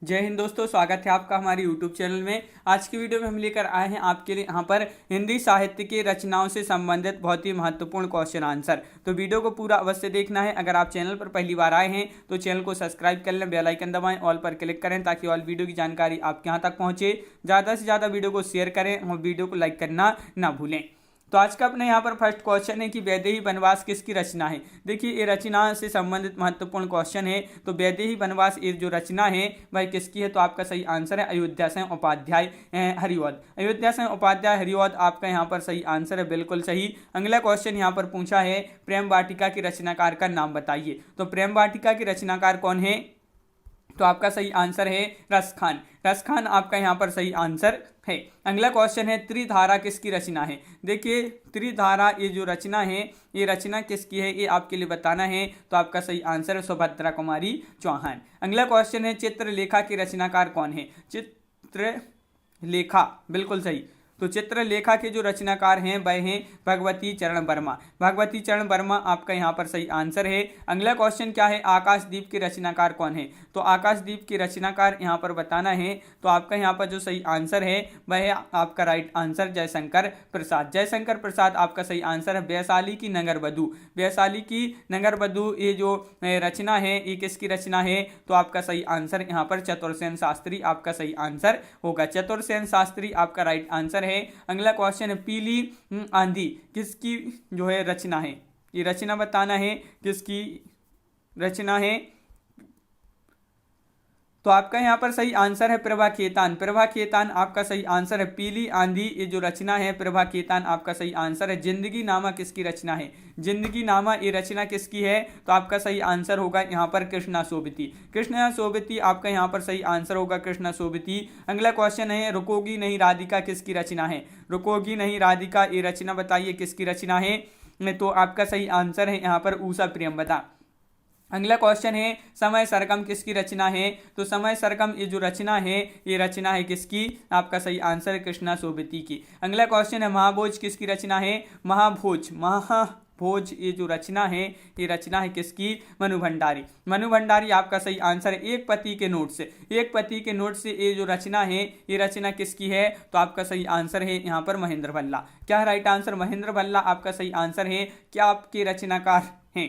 जय हिंद दोस्तों, स्वागत है आपका हमारे YouTube चैनल में। आज की वीडियो में हम लेकर आए हैं आपके लिए यहाँ पर हिंदी साहित्य की रचनाओं से संबंधित बहुत ही महत्वपूर्ण क्वेश्चन आंसर। तो वीडियो को पूरा अवश्य देखना है। अगर आप चैनल पर पहली बार आए हैं तो चैनल को सब्सक्राइब कर लें, बेल आइकन दबाएं, ऑल पर क्लिक करें ताकि ऑल वीडियो की जानकारी आपके यहाँ तक पहुँचे। ज़्यादा से ज़्यादा वीडियो को शेयर करें और वीडियो को लाइक करना ना भूलें। तो आज का अपने यहाँ पर फर्स्ट क्वेश्चन है कि वैदेही वनवास किसकी रचना है। देखिए, ये रचना से संबंधित महत्वपूर्ण क्वेश्चन है। तो वैदेही वनवास ये जो रचना है वह किसकी है, तो आपका सही आंसर है अयोध्या सिंह उपाध्याय हरिऔध। अयोध्या सिंह उपाध्याय हरिऔध आपका यहाँ पर सही आंसर है, बिल्कुल सही। अगला क्वेश्चन यहाँ पर पूछा है प्रेम वाटिका की रचनाकार का नाम बताइए। तो प्रेम वाटिका की रचनाकार कौन है, तो आपका सही आंसर है रसखान। रसखान आपका यहाँ पर सही आंसर है। अगला क्वेश्चन है त्रिधारा किसकी रचना है। देखिए, त्रिधारा ये जो रचना है ये रचना किसकी है ये आपके लिए बताना है। तो आपका सही आंसर है सुभद्रा कुमारी चौहान। अगला क्वेश्चन है चित्रलेखा की रचनाकार कौन है। चित्रलेखा बिल्कुल सही। तो चित्रलेखा के जो रचनाकार हैं वह हैं भगवती चरण वर्मा। भगवती चरण वर्मा आपका यहाँ पर सही आंसर है। अगला क्वेश्चन क्या है, आकाशदीप के रचनाकार कौन है। तो आकाशदीप के रचनाकार यहाँ पर बताना है। तो आपका यहाँ पर जो सही आंसर है वह है आपका राइट आंसर जयशंकर प्रसाद। जयशंकर प्रसाद आपका सही आंसर है। वैशाली की नगरवधु। वैशाली की नगरवधु ये जो रचना है ये किसकी रचना है, तो आपका सही आंसर यहाँ पर चतुर्सेन शास्त्री आपका सही आंसर होगा। चतुर्सेन शास्त्री आपका राइट आंसर है। अगला क्वेश्चन है पीली आंधी किसकी जो है रचना है। ये रचना बताना है किसकी रचना है। तो आपका यहाँ पर सही आंसर है प्रभा खेतान। प्रभा खेतान आपका सही आंसर है। पीली आंधी ये जो रचना है प्रभा खेतान आपका सही आंसर है। जिंदगी नामा किसकी रचना है। जिंदगी नामा ये रचना किसकी है, तो आपका सही आंसर होगा यहाँ पर कृष्णा सोबती। कृष्णा सोबती आपका यहाँ पर सही आंसर होगा कृष्णा सोबती। अगला क्वेश्चन है रुकोगी नहीं राधिका किसकी रचना है। रुकोगी नहीं राधिका ये रचना बताइए किसकी रचना है। तो आपका सही आंसर है यहाँ पर उषा प्रियंवदा। अगला क्वेश्चन है समय सरगम किसकी रचना है। तो समय सरगम ये जो रचना है ये रचना है किसकी, आपका सही आंसर है कृष्णा सोबती की। अगला क्वेश्चन है महाभोज किसकी रचना है। महाभोज ये जो रचना है ये रचना है किसकी, मनु भंडारी। मनु भंडारी आपका सही आंसर है। एक पति के नोट से। एक पति के नोट से ये जो रचना है ये रचना किसकी है, तो आपका सही आंसर है यहाँ पर महेंद्र भल्ला। क्या राइट आंसर, महेंद्र भल्ला आपका सही आंसर है। क्या आपके रचनाकार हैं,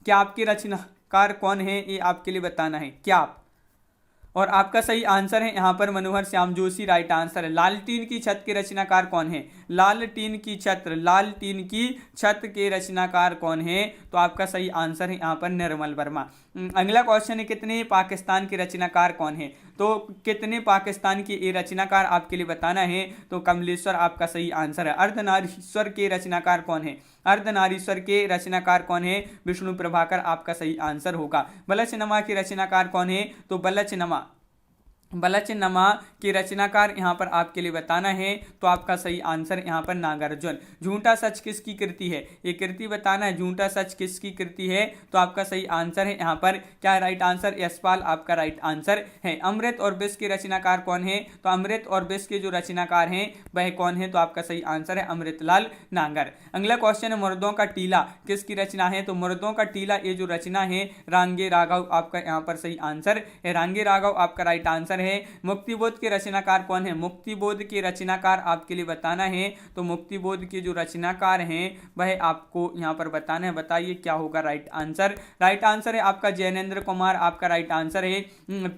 क्या आपके रचनाकार कौन है ये आपके लिए बताना है क्या आप। और आपका सही आंसर है यहाँ पर मनोहर श्याम जोशी राइट आंसर है। लालटीन की छत के रचनाकार कौन है। लालटीन की छत के रचनाकार कौन है, तो आपका सही आंसर है यहाँ पर निर्मल वर्मा। अगला क्वेश्चन है कितने पाकिस्तान के रचनाकार कौन है। तो कितने पाकिस्तान के ये रचनाकार आपके लिए बताना है। तो कमलेश्वर आपका सही आंसर है। अर्धनारीश्वर के रचनाकार कौन है। अर्धनारीश्वर के रचनाकार कौन है, विष्णु प्रभाकर आपका सही आंसर होगा। बलचनमा के रचनाकार कौन है, तो बलचनमा के रचनाकार यहाँ पर आपके लिए बताना है। तो आपका सही आंसर यहाँ पर नागार्जुन। झूठा सच किसकी कृति है, ये कृति बताना है। झूठा सच किसकी कृति है, तो आपका सही आंसर है यहाँ पर क्या राइट आंसर, यशपाल आपका राइट आंसर है। अमृत और विष के रचनाकार कौन है, तो अमृत और विष के जो रचनाकार हैं वह कौन है, तो आपका सही आंसर है अमृतलाल नागर। अगला क्वेश्चन है मुर्दों का टीला किसकी रचना है। तो मुर्दों का टीला ये जो रचना है रांगे राघव आपका यहाँ पर सही आंसर है। रांगे राघव आपका राइट आंसर है। मुक्तिबोध के रचनाकार कौन है। मुक्तिबोध के रचनाकार आपके लिए बताना है। तो मुक्तिबोध के जो रचनाकार हैं वह आपको यहाँ पर बताना है। बताइए क्या होगा राइट आंसर। राइट आंसर है आपका जैनेन्द्र कुमार आपका राइट आंसर है।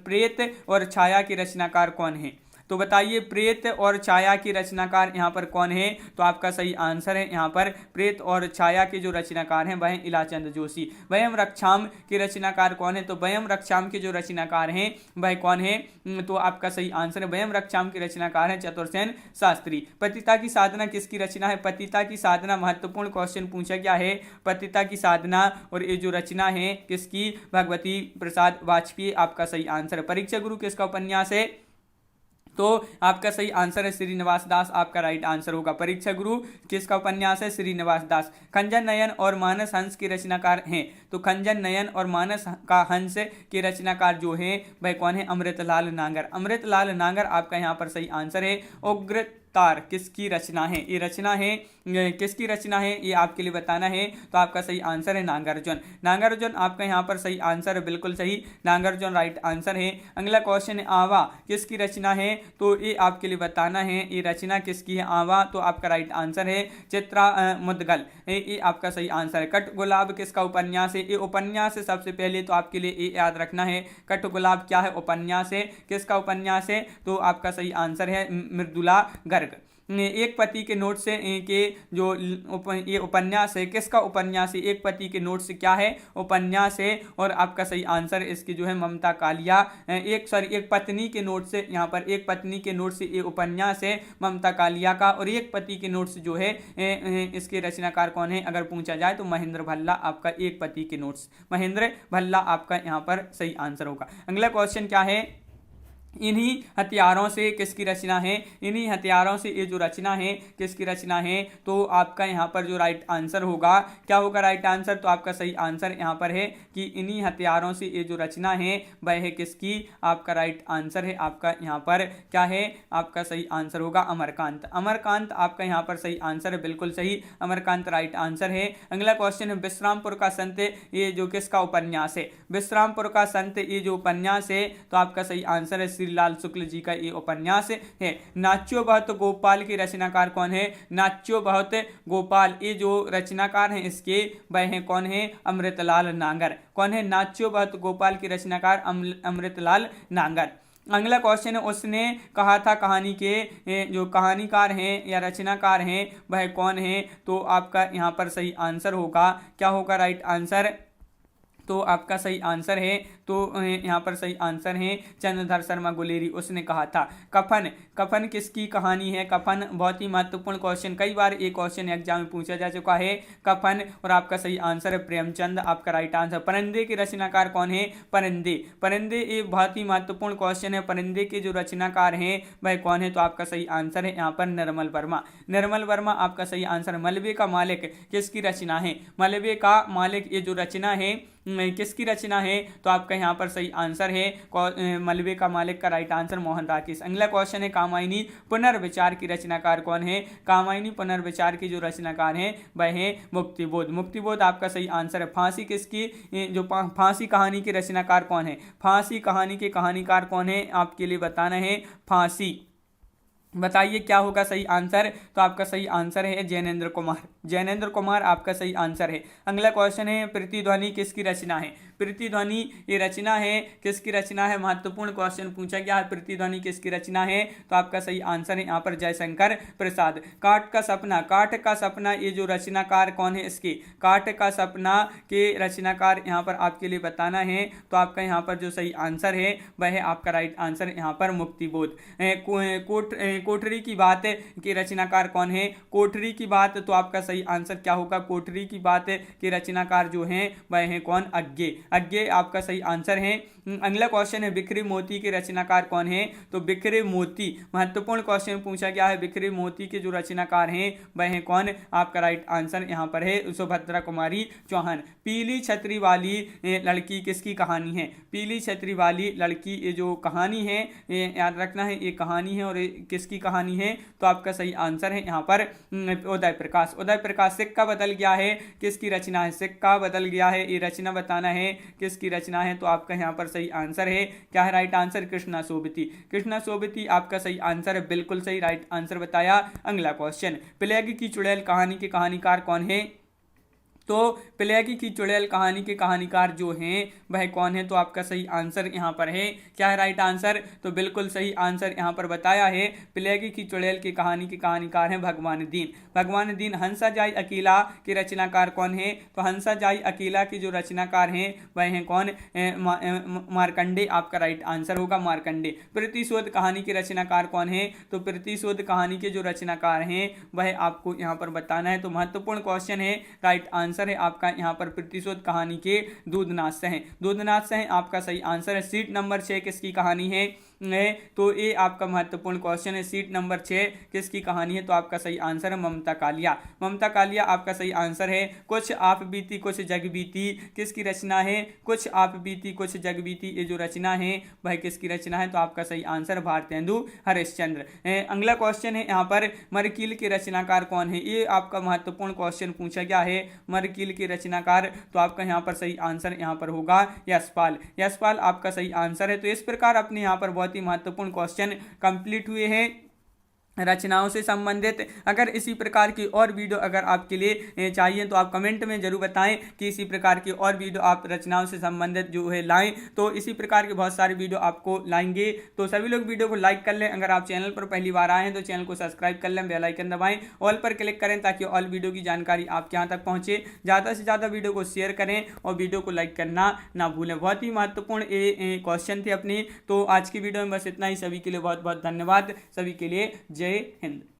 प्रेत और छाया के रचनाकार कौन है, तो बताइए प्रेत और छाया की रचनाकार यहाँ पर कौन है, तो आपका सही आंसर है यहाँ पर प्रेत और छाया के जो रचनाकार हैं वह इलाचंद जोशी। वयम रक्षाम के रचनाकार कौन है, तो वयम रक्षाम के जो रचनाकार हैं वह कौन है, तो आपका सही आंसर है वयम रक्षाम के रचनाकार हैं चतुर्सेन शास्त्री। पतिता की साधना किसकी रचना है। पतिता की साधना महत्वपूर्ण क्वेश्चन पूछा गया है। पतिता की साधना और ये जो रचना है किसकी, भगवती प्रसाद वाजपेयी आपका सही आंसर है। परीक्षा गुरु किसका उपन्यास है, तो आपका सही आंसर है श्रीनिवास दास आपका राइट आंसर होगा। परीक्षा गुरु किसका उपन्यास है, श्रीनिवास दास। खंजन नयन और मानस हंस के रचनाकार हैं, तो खंजन नयन और मानस का हंस के रचनाकार जो हैं वह कौन है, अमृतलाल नागर। अमृतलाल नागर आपका यहाँ पर सही आंसर है। उग्र तार किसकी रचना है? ये रचना है किसकी रचना है ये आपके लिए बताना है। तो आपका सही आंसर है नागार्जुन। नागार्जुन आपका यहाँ पर सही आंसर है, बिल्कुल सही, नागार्जुन राइट आंसर है। अगला क्वेश्चन है आवा किसकी रचना है? तो ये आपके लिए बताना है ये रचना किसकी है आवा। तो आपका राइट आंसर है चित्रा मुदगल, ये आपका सही आंसर है। कट गुलाब किसका उपन्यास है? ये उपन्यास है। सबसे पहले तो आपके लिए ये याद रखना है कट गुलाब क्या है? उपन्यास है। किसका उपन्यास है? तो आपका सही आंसर है मृदुला गर्ग। एक पति के नोट से के जो ये उपन्यास है किसका उपन्यास है? एक पति के नोट से क्या है? उपन्यास है। और आपका सही आंसर इसकी जो है ममता कालिया, एक पत्नी के नोट से, यहाँ पर एक पत्नी के नोट से ये उपन्यास है ममता कालिया का। और एक पति के नोट से जो है इसके रचनाकार कौन है अगर पूछा जाए तो महेंद्र भल्ला, आपका एक पति के नोट्स महेंद्र भल्ला आपका यहाँ पर सही आंसर होगा। अगला क्वेश्चन क्या है? इन्हीं हथियारों से किसकी रचना है? इन्हीं हथियारों से ये जो रचना है किसकी रचना है? तो आपका यहाँ पर जो राइट आंसर होगा क्या होगा राइट आंसर? तो आपका सही आंसर यहाँ पर है कि इन्हीं हथियारों से ये जो रचना है वह है किसकी? आपका राइट आंसर है आपका यहाँ पर क्या है? आपका सही आंसर होगा अमरकांत। अमरकांत आपका यहाँ पर सही आंसर है, बिल्कुल सही, अमरकांत राइट आंसर है। अगला क्वेश्चन है विश्रामपुर का संत ये जो किसका उपन्यास है? विश्रामपुर का संत ये जो उपन्यास है तो आपका सही आंसर है श्रीलाल शुक्ल जी का ये उपन्यास है। नाच्यो बहुत गोपाल के रचनाकार कौन है? नाच्यो बहुत गोपाल ये जो रचनाकार हैं इसके वह हैं कौन है? अमृतलाल नागर। कौन है? नाच्यो बहुत गोपाल के रचनाकार अमृतलाल नागर। अगला क्वेश्चन है उसने कहा था कहानी के जो कहानीकार हैं या रचनाकार हैं वह कौन है? तो आपका यहाँ पर सही आंसर होगा क्या होगा राइट आंसर? तो आपका सही आंसर है तो यहाँ पर सही आंसर है चंद्रधर शर्मा गुलेरी। उसने कहा था कफन। कफन किसकी कहानी है? कफन बहुत ही महत्वपूर्ण क्वेश्चन, कई बार ये क्वेश्चन एग्जाम में पूछा जा चुका है कफन। और आपका सही आंसर है प्रेमचंद, आपका राइट आंसर। परिंदे के रचनाकार कौन है? परिंदे। परिंदे ये बहुत ही महत्वपूर्ण क्वेश्चन है, परिंदे के जो रचनाकार हैं वह कौन है? तो आपका सही आंसर है यहाँ पर निर्मल वर्मा। निर्मल वर्मा आपका सही आंसर। मलबे का मालिक किसकी रचना है? मलबे का मालिक ये जो रचना है किसकी रचना है? तो आपका यहाँ पर सही आंसर है मलबे का मालिक का राइट आंसर मोहन राकेश। अगला क्वेश्चन है कामायनी पुनर्विचार की रचनाकार कौन है? कामायनी पुनर्विचार की जो रचनाकार हैं वह है मुक्तिबोध। मुक्तिबोध आपका सही आंसर है। फांसी किसकी जो फांसी कहानी के रचनाकार कौन है? फांसी कहानी के कहानीकार कौन है आपके लिए बताना है। फांसी बताइए क्या होगा सही आंसर? तो आपका सही आंसर है जैनेन्द्र कुमार। जैनेन्द्र कुमार आपका सही आंसर है। अगला क्वेश्चन है प्रतिध्वनि किसकी रचना है? प्रतिध्वनि ये रचना है किसकी रचना है? महत्वपूर्ण क्वेश्चन पूछा गया है प्रतिध्वनि किसकी रचना है? तो आपका सही आंसर है यहाँ पर जयशंकर प्रसाद। काठ का सपना। काठ का सपना ये जो रचनाकार कौन है इसके? काठ का सपना के रचनाकार यहाँ पर आपके लिए बताना है। तो आपका यहाँ पर जो सही आंसर है वह है आपका राइट आंसर यहाँ पर मुक्तिबोध। कोठरी की बात के रचनाकार कौन है? कोठरी की बात तो आपका सही आंसर क्या होगा? कोठरी की बात के रचनाकार जो हैं वह हैं कौन? अज्ञे। अज्ञे आपका सही आंसर है। अगला क्वेश्चन है बिखरे मोती के रचनाकार कौन है? तो बिखरे मोती महत्वपूर्ण क्वेश्चन पूछा गया है। बिखरे मोती के जो रचनाकार हैं वह हैं कौन? आपका राइट आंसर यहाँ पर है सुभद्रा कुमारी चौहान। पीली छतरी वाली लड़की किसकी कहानी है? पीली छतरी वाली लड़की ये जो कहानी है याद रखना है ये कहानी है। और किसकी कहानी है? तो आपका सही आंसर है यहाँ पर उदय प्रकाश। उदय प्रकाश। सिक्का बदल गया है किसकी रचना है? सिक्का बदल गया है ये रचना बताना है किसकी रचना है? तो आपका यहाँ पर सही आंसर है क्या है राइट आंसर? कृष्णा सोबती। कृष्णा सोबती आपका सही आंसर है, बिल्कुल सही राइट आंसर बताया। अगला क्वेश्चन प्लेग की चुड़ैल कहानी के कहानीकार कौन है? तो प्लेग की चुड़ैल कहानी के कहानीकार जो हैं वह कौन है? तो आपका सही आंसर यहाँ पर है क्या है राइट आंसर? तो बिल्कुल सही आंसर यहाँ पर बताया है प्लेग की चुड़ैल की कहानी के कहानीकार हैं भगवान दीन। भगवान दीन। हंसा जाई अकेला के रचनाकार कौन है? तो हंसा जाई अकेला के जो रचनाकार हैं वह हैं कौन? मार्कंडे आपका राइट आंसर होगा मार्कंडे। प्रतिशोध कहानी के रचनाकार कौन है? तो प्रतिशोध कहानी के जो रचनाकार हैं वह आपको यहाँ पर बताना है। तो महत्वपूर्ण क्वेश्चन है, राइट आंसर है आपका यहाँ पर प्रतिशोध कहानी के दूधनाथ सह। दूधनाथ सह आपका सही आंसर है। सीट नंबर 6 किसकी कहानी है? है। तो ये आपका महत्वपूर्ण क्वेश्चन है। सीट नंबर 6 किसकी कहानी है? तो आपका सही आंसर है ममता कालिया। ममता कालिया आपका सही आंसर है। कुछ आप बीती कुछ जग बीती किसकी रचना है? कुछ आप बीती कुछ जग बीती ये जो रचना है वह किसकी रचना है? तो आपका सही आंसर भारतेंदु हरिश्चंद्र। अगला क्वेश्चन है यहाँ पर मरकील के रचनाकार कौन है? ये आपका महत्वपूर्ण क्वेश्चन पूछा गया है। मरकील के रचनाकार तो आपका यहाँ पर सही आंसर यहाँ पर होगा यशपाल। यशपाल आपका सही आंसर है। तो इस प्रकार अपने यहाँ पर बहुत ही महत्वपूर्ण क्वेश्चन कंप्लीट हुए हैं रचनाओं से संबंधित। अगर इसी प्रकार की और वीडियो अगर आपके लिए चाहिए तो आप कमेंट में जरूर बताएं कि इसी प्रकार की और वीडियो आप रचनाओं से संबंधित जो है लाएं। तो इसी प्रकार के बहुत सारे वीडियो आपको लाएंगे। तो सभी लोग वीडियो को लाइक कर लें। अगर आप चैनल पर पहली बार आए हैं तो चैनल को सब्सक्राइब कर लें, बेल आइकन दबाएं, ऑल पर क्लिक करें ताकि ऑल वीडियो की जानकारी आपके यहाँ तक पहुँचे। ज़्यादा से ज़्यादा वीडियो को शेयर करें और वीडियो को लाइक करना ना भूलें। बहुत ही महत्वपूर्ण ये क्वेश्चन थे अपनी। तो आज की वीडियो में बस इतना ही। सभी के लिए बहुत बहुत धन्यवाद। सभी के लिए जय हिंद।